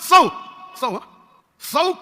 100